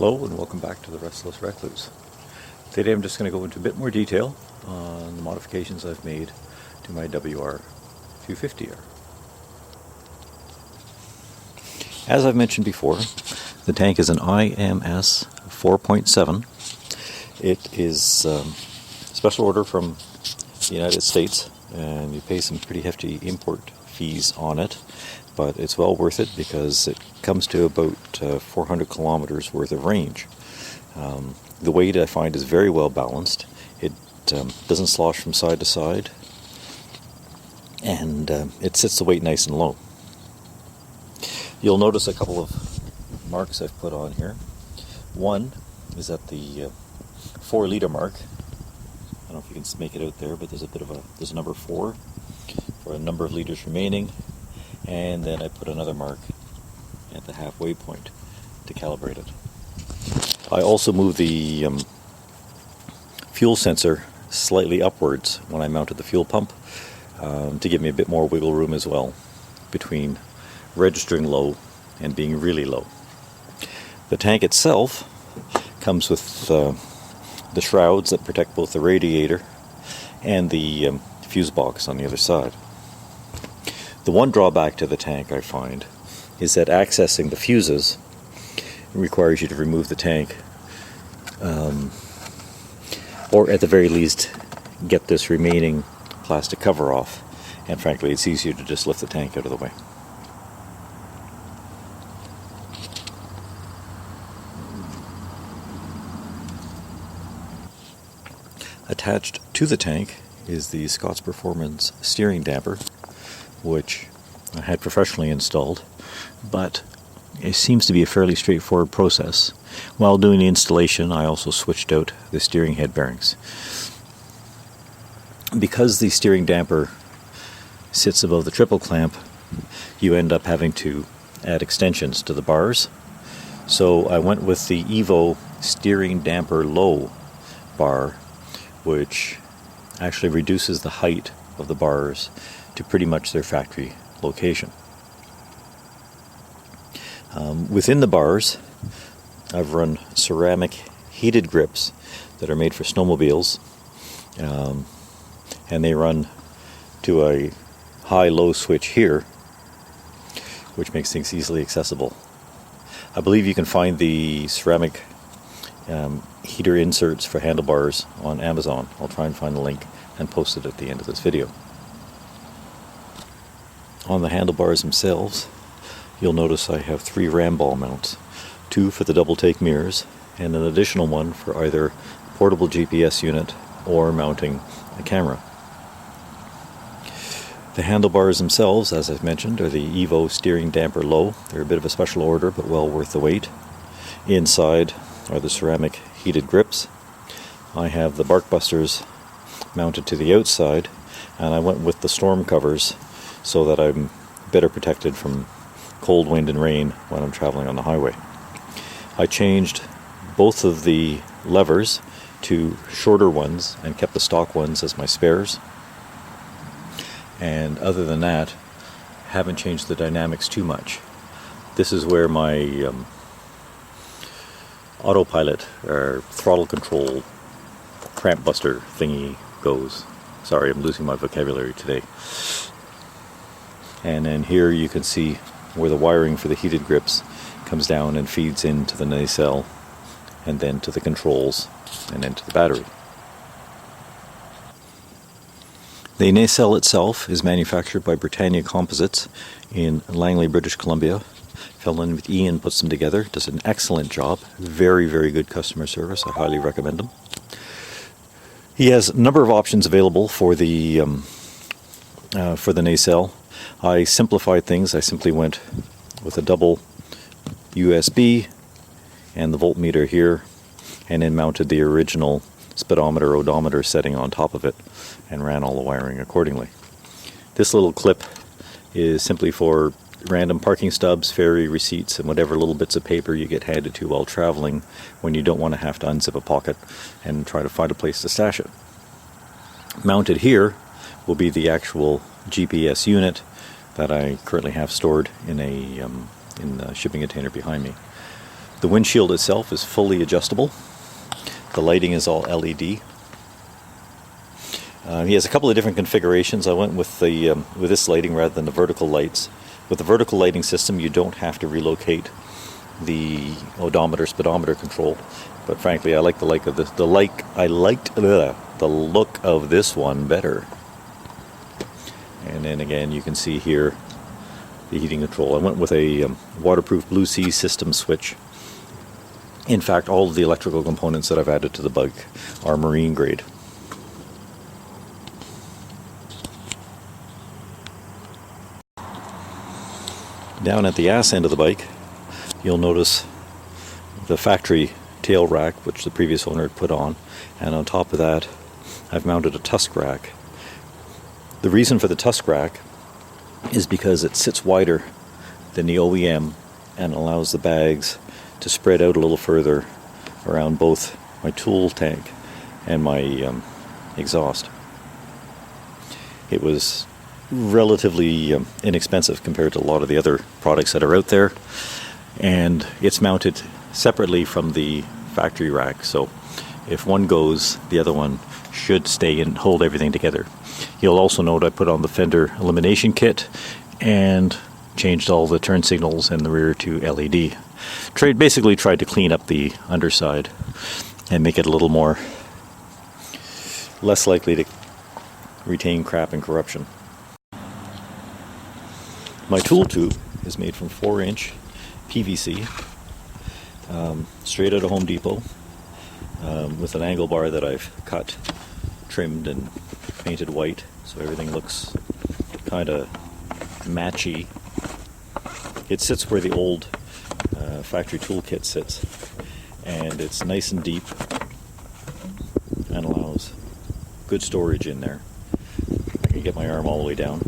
Hello and welcome back to the Restless Recluse. Today I'm just going to go into a bit more detail on the modifications I've made to my wr250r. As I've mentioned before, the tank is an IMS 4.7. It is a special order from the United States, and you pay some pretty hefty import fees on it, but it's well worth it because it comes to about 400 kilometers worth of range. The weight I find is very well balanced. It doesn't slosh from side to side, and it sits the weight nice and low. You'll notice a couple of marks I've put on here. One is at the 4 liter mark. I don't know if you can make it out there, but there's a number 4 for a number of liters remaining, and then I put another mark at the halfway point to calibrate it. I also moved the fuel sensor slightly upwards when I mounted the fuel pump to give me a bit more wiggle room as well between registering low and being really low. The tank itself comes with the shrouds that protect both the radiator and the fuse box on the other side. The one drawback to the tank I find is that accessing the fuses requires you to remove the tank, or at the very least get this remaining plastic cover off, and frankly it's easier to just lift the tank out of the way. Attached to the tank is the Scott's Performance steering damper, which I had professionally installed, but it seems to be a fairly straightforward process. While doing the installation, I also switched out the steering head bearings. Because the steering damper sits above the triple clamp, you end up having to add extensions to the bars. So I went with the Evo steering damper low bar, which actually reduces the height of the bars to pretty much their factory location. Within the bars, I've run ceramic heated grips that are made for snowmobiles, and they run to a high-low switch here, which makes things easily accessible. I believe you can find the ceramic heater inserts for handlebars on Amazon. I'll try and find the link and post it at the end of this video. On the handlebars themselves, you'll notice I have 3 ram ball mounts, 2 for the double take mirrors and an additional one for either a portable GPS unit or mounting a camera. The handlebars themselves, as I've mentioned, are the Evo steering damper low. They're a bit of a special order, but well worth the wait. Inside are the ceramic heated grips. I have the bark busters mounted to the outside, and I went with the storm covers so that I'm better protected from cold wind and rain when I'm traveling on the highway. I changed both of the levers to shorter ones and kept the stock ones as my spares. And other than that, haven't changed the dynamics too much. This is where my autopilot or throttle control cramp buster thingy goes. Sorry, I'm losing my vocabulary today. And then here you can see where the wiring for the heated grips comes down and feeds into the nacelle, and then to the controls, and then to the battery. The nacelle itself is manufactured by Britannia Composites in Langley, British Columbia. A fellow named Ian puts them together, does an excellent job. Very, very good customer service. I highly recommend them. He has a number of options available for the nacelle. I simplified things. I simply went with a double USB and the voltmeter here, and then mounted the original speedometer odometer setting on top of it and ran all the wiring accordingly. This little clip is simply for random parking stubs, ferry receipts, and whatever little bits of paper you get handed to while traveling when you don't want to have to unzip a pocket and try to find a place to stash it. Mounted here will be the actual GPS unit that I currently have stored in a shipping container behind me. The windshield itself is fully adjustable. The lighting is all LED. He has a couple of different configurations. I went with this lighting rather than the vertical lights. With the vertical lighting system, you don't have to relocate the odometer speedometer control. But frankly, I like the look of this. I liked the look of this one better. And then again, you can see here the heating control. I went with a waterproof Blue Sea system switch. In fact, all of the electrical components that I've added to the bike are marine grade. Down at the ass end of the bike, you'll notice the factory tail rack, which the previous owner had put on, and on top of that, I've mounted a tusk rack. The reason for the tusk rack is because it sits wider than the OEM and allows the bags to spread out a little further around both my tool tank and my exhaust. It was relatively inexpensive compared to a lot of the other products that are out there, and it's mounted separately from the factory rack, so if one goes, the other one should stay and hold everything together. You'll also note I put on the fender elimination kit and changed all the turn signals and the rear to LED. Basically tried to clean up the underside and make it a little more less likely to retain crap and corruption. My tool tube is made from 4-inch PVC, straight out of Home Depot, with an angle bar that I've cut, trimmed, and painted white, so everything looks kind of matchy. It sits where the old factory toolkit sits, and it's nice and deep and allows good storage in there. I can get my arm all the way down.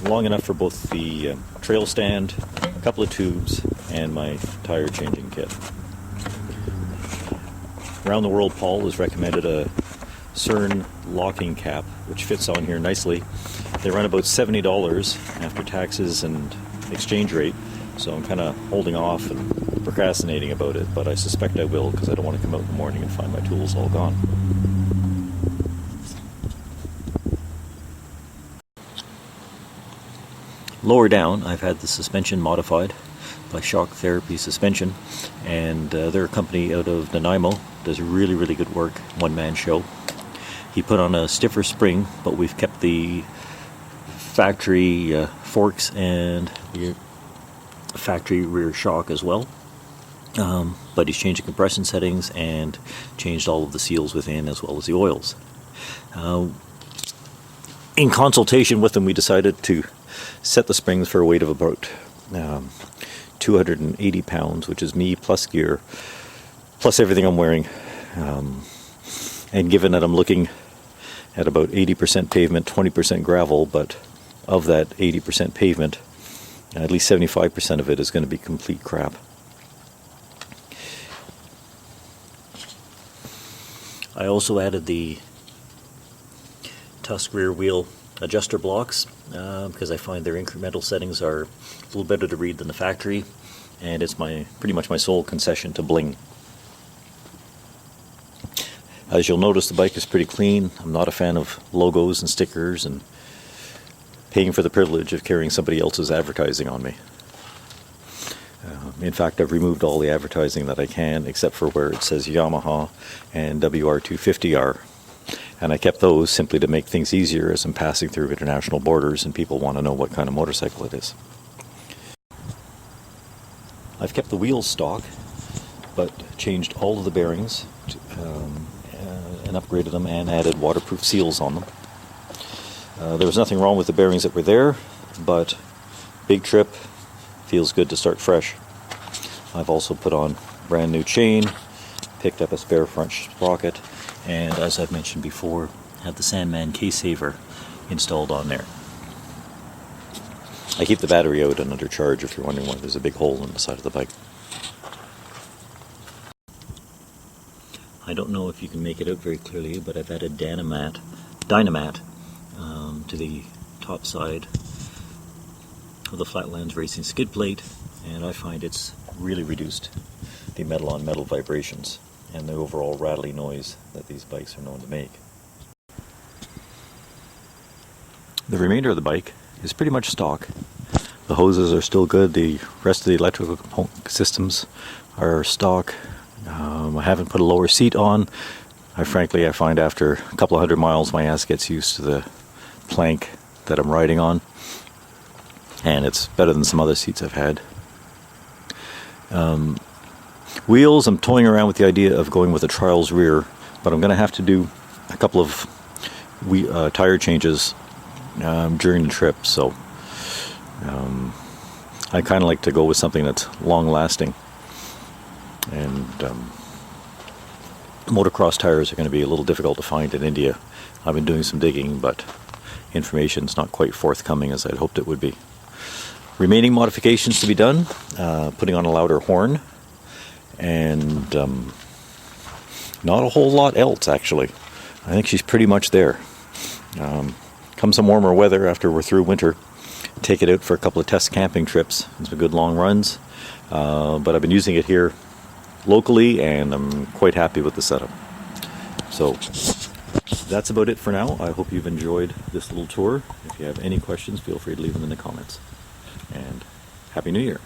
Long enough for both the trail stand, a couple of tubes, and my tire changing kit. Around the world, Paul has recommended a CERN locking cap, which fits on here nicely. They run about $70 after taxes and exchange rate, so I'm kind of holding off and procrastinating about it, but I suspect I will because I don't want to come out in the morning and find my tools all gone. Lower down, I've had the suspension modified by Shock Therapy Suspension, and they're a company out of Nanaimo, does really, really good work, one-man show. He put on a stiffer spring, but we've kept the factory forks and the factory rear shock as well. But he's changed the compression settings and changed all of the seals within as well as the oils. In consultation with him, we decided to set the springs for a weight of about 280 pounds, which is me plus gear, plus everything I'm wearing. And given that I'm looking at about 80% pavement, 20% gravel, but of that 80% pavement, at least 75% of it is going to be complete crap. I also added the Tusk rear wheel adjuster blocks because I find their incremental settings are a little better to read than the factory, and it's pretty much my sole concession to bling. As you'll notice, the bike is pretty clean. I'm not a fan of logos and stickers and paying for the privilege of carrying somebody else's advertising on me. In fact, I've removed all the advertising that I can, except for where it says Yamaha and wr250r. And I kept those simply to make things easier as I'm passing through international borders and people want to know what kind of motorcycle it is. I've kept the wheels stock, but changed all of the bearings and upgraded them and added waterproof seals on them. There was nothing wrong with the bearings that were there, but big trip, feels good to start fresh. I've also put on brand new chain, picked up a spare front sprocket, and as I've mentioned before, had the Sandman case saver installed on there. I keep the battery out and under charge if you're wondering why there's a big hole in the side of the bike. I don't know if you can make it out very clearly, but I've added Dynamat to the top side of the Flatlands Racing skid plate and I find it's really reduced the metal-on-metal vibrations and the overall rattly noise that these bikes are known to make. The remainder of the bike is pretty much stock. The hoses are still good. The rest of the electrical systems are stock. I haven't put a lower seat on. I find after a couple of 100 miles my ass gets used to the plank that I'm riding on, and it's better than some other seats I've had. Wheels, I'm toying around with the idea of going with a trials rear, but I'm going to have to do a couple of tire changes during the trip, so I kind of like to go with something that's long lasting, and motocross tires are going to be a little difficult to find in India. I've been doing some digging, but information's not quite forthcoming as I'd hoped it would be. Remaining modifications to be done, putting on a louder horn, and not a whole lot else actually. I think she's pretty much there. Come some warmer weather after we're through winter, take it out for a couple of test camping trips and some good long runs. But I've been using it here locally and I'm quite happy with the setup. So that's about it for now. I hope you've enjoyed this little tour. If you have any questions, feel free to leave them in the comments. And Happy New Year.